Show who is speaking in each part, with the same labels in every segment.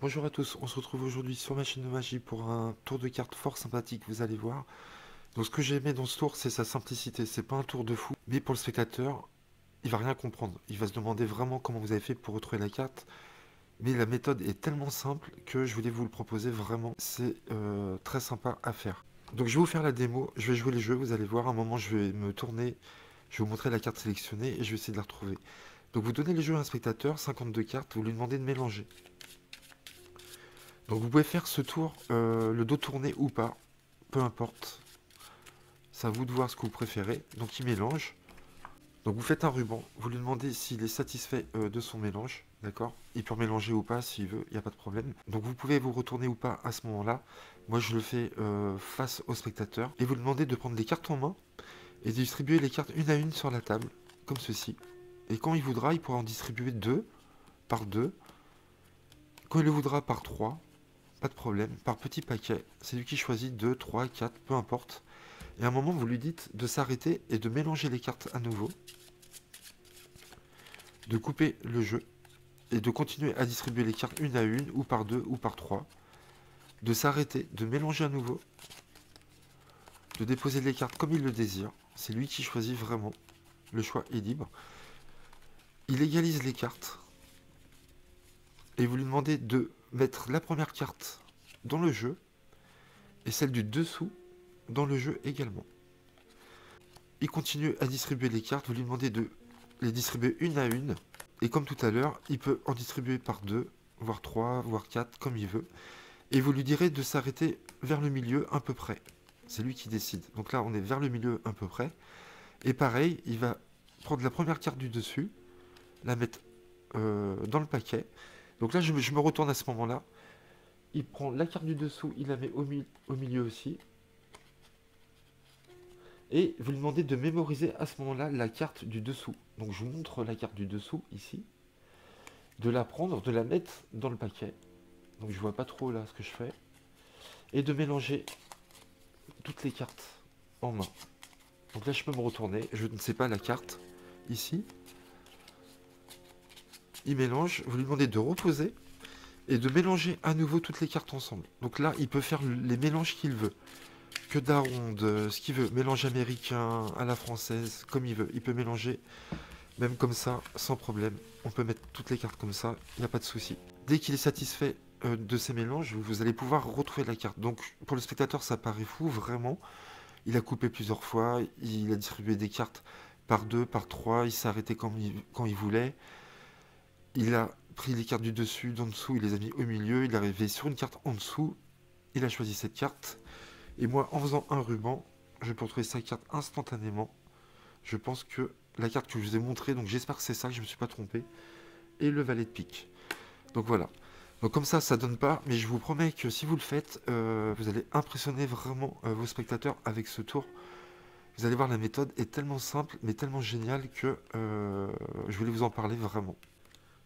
Speaker 1: Bonjour à tous, on se retrouve aujourd'hui sur ma chaîne de magie pour un tour de cartes fort sympathique, vous allez voir. Donc ce que j'ai aimé dans ce tour, c'est sa simplicité, c'est pas un tour de fou, mais pour le spectateur, il va rien comprendre. Il va se demander vraiment comment vous avez fait pour retrouver la carte, mais la méthode est tellement simple que je voulais vous le proposer vraiment, c'est très sympa à faire. Donc je vais vous faire la démo, je vais jouer les jeux, vous allez voir, à un moment je vais me tourner, je vais vous montrer la carte sélectionnée et je vais essayer de la retrouver. Donc vous donnez les jeux à un spectateur, 52 cartes, vous lui demandez de mélanger. Donc vous pouvez faire ce tour, le dos tourné ou pas, peu importe. C'est à vous de voir ce que vous préférez. Donc il mélange. Donc vous faites un ruban, vous lui demandez s'il est satisfait de son mélange, d'accord? Il peut mélanger ou pas s'il veut, il n'y a pas de problème. Donc vous pouvez vous retourner ou pas à ce moment-là. Moi je le fais face au spectateur. Et vous lui demandez de prendre les cartes en main et de distribuer les cartes une à une sur la table, comme ceci. Et quand il voudra, il pourra en distribuer deux par deux. Quand il le voudra par trois. Pas de problème, par petit paquet, c'est lui qui choisit 2, 3, 4, peu importe. Et à un moment, vous lui dites de s'arrêter et de mélanger les cartes à nouveau, de couper le jeu et de continuer à distribuer les cartes une à une, ou par deux, ou par trois, de s'arrêter, de mélanger à nouveau, de déposer les cartes comme il le désire. C'est lui qui choisit vraiment, le choix est libre. Il égalise les cartes et vous lui demandez de mettre la première carte dans le jeu et celle du dessous dans le jeu également. Il continue à distribuer les cartes, vous lui demandez de les distribuer une à une, et comme tout à l'heure, il peut en distribuer par deux, voire trois, voire quatre, comme il veut, et vous lui direz de s'arrêter vers le milieu à peu près. C'est lui qui décide. Donc là, on est vers le milieu à peu près, et pareil, il va prendre la première carte du dessus, la mettre dans le paquet. Donc là, je me retourne à ce moment-là, il prend la carte du dessous, il la met au milieu aussi, et vous lui demandez de mémoriser à ce moment-là la carte du dessous. Donc je vous montre la carte du dessous ici. De la prendre, de la mettre dans le paquet. Donc je vois pas trop là ce que je fais. Et de mélanger toutes les cartes en main. Donc là je peux me retourner. Je ne sais pas la carte ici. Il mélange. Vous lui demandez de reposer. Et de mélanger à nouveau toutes les cartes ensemble. Donc là il peut faire les mélanges qu'il veut. Que d'aronde, ce qu'il veut. Mélange américain à la française, comme il veut. Il peut mélanger même comme ça, sans problème. On peut mettre toutes les cartes comme ça, il n'y a pas de souci. Dès qu'il est satisfait de ces mélanges, vous allez pouvoir retrouver la carte. Donc pour le spectateur, ça paraît fou, vraiment. Il a coupé plusieurs fois, il a distribué des cartes par deux, par trois, il s'est arrêté quand il voulait. Il a pris les cartes du dessus, d'en dessous, il les a mis au milieu, il est arrivé sur une carte en dessous, il a choisi cette carte. Et moi, en faisant un ruban, je peux retrouver sa carte instantanément. Je pense que la carte que je vous ai montrée, donc j'espère que c'est ça, que je ne me suis pas trompé, et le valet de pique. Donc voilà. Donc comme ça donne pas, mais je vous promets que si vous le faites, vous allez impressionner vraiment vos spectateurs avec ce tour. Vous allez voir, la méthode est tellement simple, mais tellement géniale que je voulais vous en parler vraiment.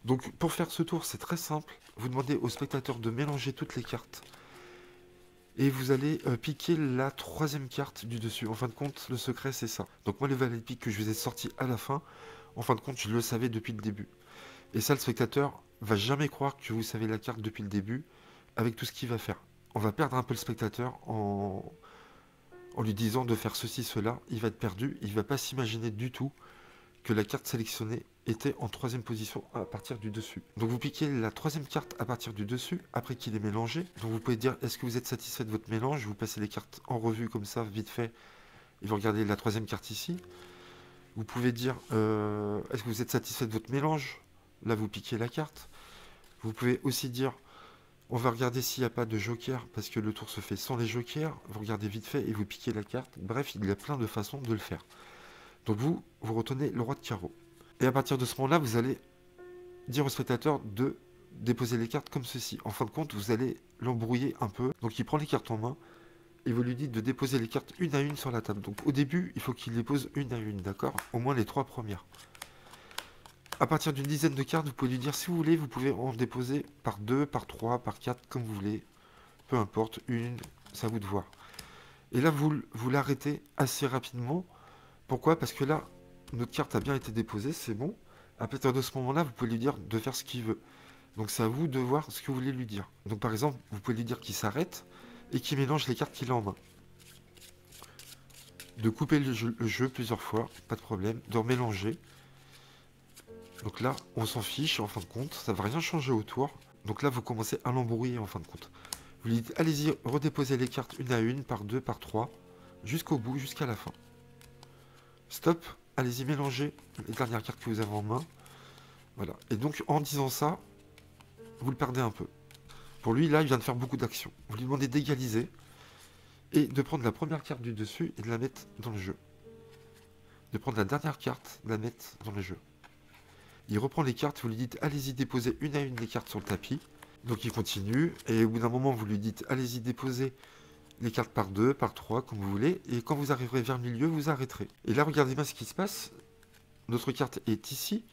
Speaker 1: Donc pour faire ce tour, c'est très simple. Vous demandez au spectateur de mélanger toutes les cartes. Et vous allez piquer la troisième carte du dessus. En fin de compte, le secret, c'est ça. Donc moi, le valet de pique que je vous ai sorti à la fin, en fin de compte, je le savais depuis le début. Et ça, le spectateur va jamais croire que vous savez la carte depuis le début, avec tout ce qu'il va faire. On va perdre un peu le spectateur en lui disant de faire ceci, cela. Il va être perdu, il ne va pas s'imaginer du tout que la carte sélectionnée était en troisième position à partir du dessus. Donc vous piquez la troisième carte à partir du dessus, après qu'il est mélangé. Donc vous pouvez dire, est-ce que vous êtes satisfait de votre mélange? Vous passez les cartes en revue comme ça, vite fait, et vous regardez la troisième carte ici. Vous pouvez dire, est-ce que vous êtes satisfait de votre mélange? Là, vous piquez la carte. Vous pouvez aussi dire, on va regarder s'il n'y a pas de joker, parce que le tour se fait sans les jokers. Vous regardez vite fait et vous piquez la carte. Bref, il y a plein de façons de le faire. Donc vous retenez le roi de carreau. Et à partir de ce moment-là, vous allez dire au spectateur de déposer les cartes comme ceci. En fin de compte, vous allez l'embrouiller un peu. Donc il prend les cartes en main et vous lui dites de déposer les cartes une à une sur la table. Donc au début, il faut qu'il les pose une à une, d'accord? Au moins les trois premières. À partir d'une dizaine de cartes, vous pouvez lui dire si vous voulez, vous pouvez en déposer par deux, par trois, par quatre, comme vous voulez. Peu importe, une, c'est à vous de voir. Et là, vous l'arrêtez assez rapidement. Pourquoi? Parce que là, notre carte a bien été déposée, c'est bon. À partir de ce moment-là, vous pouvez lui dire de faire ce qu'il veut. Donc c'est à vous de voir ce que vous voulez lui dire. Donc par exemple, vous pouvez lui dire qu'il s'arrête et qu'il mélange les cartes qu'il a en main. De couper le jeu plusieurs fois, pas de problème. De remélanger. Donc là, on s'en fiche en fin de compte, ça ne va rien changer autour. Donc là, vous commencez à l'embrouiller en fin de compte. Vous lui dites, allez-y, redéposez les cartes une à une, par deux, par trois, jusqu'au bout, jusqu'à la fin. Stop, allez-y, mélangez les dernières cartes que vous avez en main. Voilà. Et donc, en disant ça, vous le perdez un peu. Pour lui, là, il vient de faire beaucoup d'actions. Vous lui demandez d'égaliser et de prendre la première carte du dessus et de la mettre dans le jeu. De prendre la dernière carte, de la mettre dans le jeu. Il reprend les cartes, vous lui dites, allez-y, déposez une à une les cartes sur le tapis. Donc il continue, et au bout d'un moment, vous lui dites, allez-y, déposez les cartes par deux, par trois, comme vous voulez, et quand vous arriverez vers le milieu, vous arrêterez. Et là, regardez bien ce qui se passe. Notre carte est ici.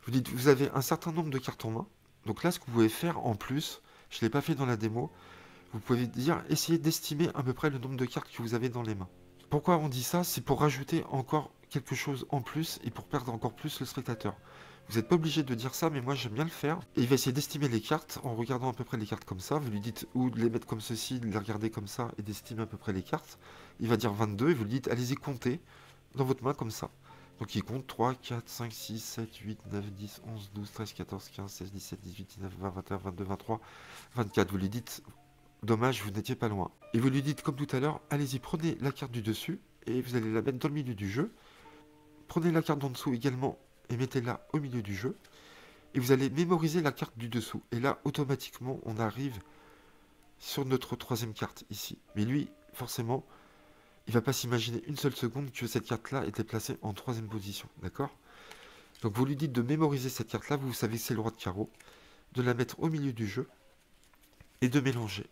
Speaker 1: Vous dites, vous avez un certain nombre de cartes en main. Donc là, ce que vous pouvez faire en plus, je ne l'ai pas fait dans la démo, vous pouvez dire, essayez d'estimer à peu près le nombre de cartes que vous avez dans les mains. Pourquoi on dit ça? C'est pour rajouter encore quelque chose en plus et pour perdre encore plus le spectateur. Vous n'êtes pas obligé de dire ça, mais moi j'aime bien le faire. Et il va essayer d'estimer les cartes en regardant à peu près les cartes comme ça. Vous lui dites ou de les mettre comme ceci, de les regarder comme ça et d'estimer à peu près les cartes. Il va dire 22 et vous lui dites allez-y comptez dans votre main comme ça. Donc il compte 3, 4, 5, 6, 7, 8, 9, 10, 11, 12, 13, 14, 15, 16, 17, 18, 19, 20, 21, 22, 23, 24. Vous lui dites dommage, vous n'étiez pas loin. Et vous lui dites comme tout à l'heure, allez-y prenez la carte du dessus et vous allez la mettre dans le milieu du jeu. Prenez la carte d'en dessous également et mettez-la au milieu du jeu. Et vous allez mémoriser la carte du dessous. Et là, automatiquement, on arrive sur notre troisième carte ici. Mais lui, forcément, il va pas s'imaginer une seule seconde que cette carte-là était placée en troisième position. D'accord? Donc vous lui dites de mémoriser cette carte-là, vous savez que c'est le roi de carreau, de la mettre au milieu du jeu et de mélanger.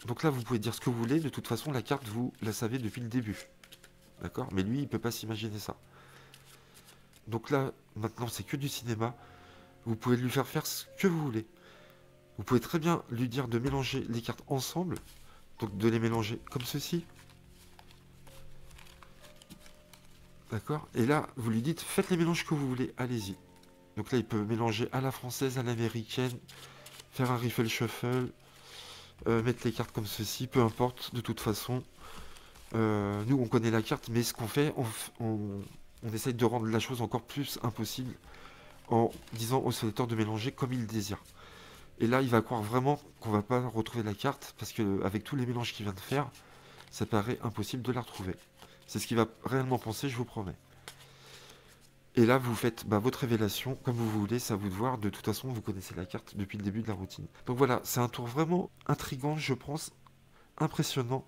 Speaker 1: Donc là, vous pouvez dire ce que vous voulez. De toute façon, la carte, vous la savez depuis le début. D'accord? Mais lui, il peut pas s'imaginer ça. Donc là, maintenant, c'est que du cinéma. Vous pouvez lui faire ce que vous voulez. Vous pouvez très bien lui dire de mélanger les cartes ensemble. Donc de les mélanger comme ceci. D'accord? Et là, vous lui dites, faites les mélanges que vous voulez, allez-y. Donc là, il peut mélanger à la française, à l'américaine, faire un riffle shuffle, mettre les cartes comme ceci, peu importe, de toute façon. Nous, on connaît la carte, mais ce qu'on fait, on essaye de rendre la chose encore plus impossible en disant au spectateur de mélanger comme il désire. Et là, il va croire vraiment qu'on va pas retrouver la carte, parce que avec tous les mélanges qu'il vient de faire, ça paraît impossible de la retrouver. C'est ce qu'il va réellement penser, je vous promets. Et là, vous faites votre révélation comme vous voulez, c'est à vous de voir. De toute façon, vous connaissez la carte depuis le début de la routine. Donc voilà, c'est un tour vraiment intriguant, je pense, impressionnant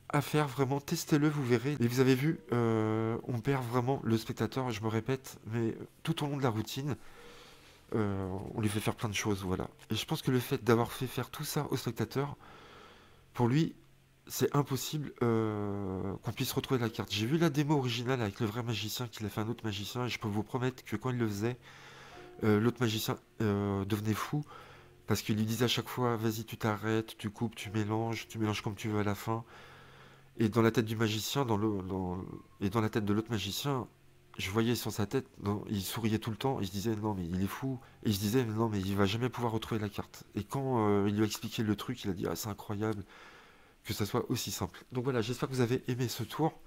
Speaker 1: à faire. Vraiment, testez-le, vous verrez. Et vous avez vu, on perd vraiment le spectateur, je me répète, mais tout au long de la routine, on lui fait faire plein de choses, voilà. Et je pense que le fait d'avoir fait faire tout ça au spectateur, pour lui, c'est impossible qu'on puisse retrouver la carte. J'ai vu la démo originale avec le vrai magicien qu'il a fait un autre magicien, et je peux vous promettre que quand il le faisait, l'autre magicien devenait fou, parce qu'il lui disait à chaque fois, vas-y, tu t'arrêtes, tu coupes, tu mélanges comme tu veux à la fin. Et dans la tête du magicien, et dans la tête de l'autre magicien, je voyais sur sa tête, il souriait tout le temps, il se disait non mais il est fou, et il se disait non mais il va jamais pouvoir retrouver la carte. Et quand il lui a expliqué le truc, il a dit ah c'est incroyable que ça soit aussi simple. Donc voilà, j'espère que vous avez aimé ce tour.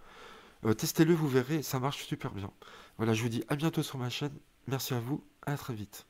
Speaker 1: Testez-le, vous verrez, ça marche super bien. Voilà, je vous dis à bientôt sur ma chaîne. Merci à vous, à très vite.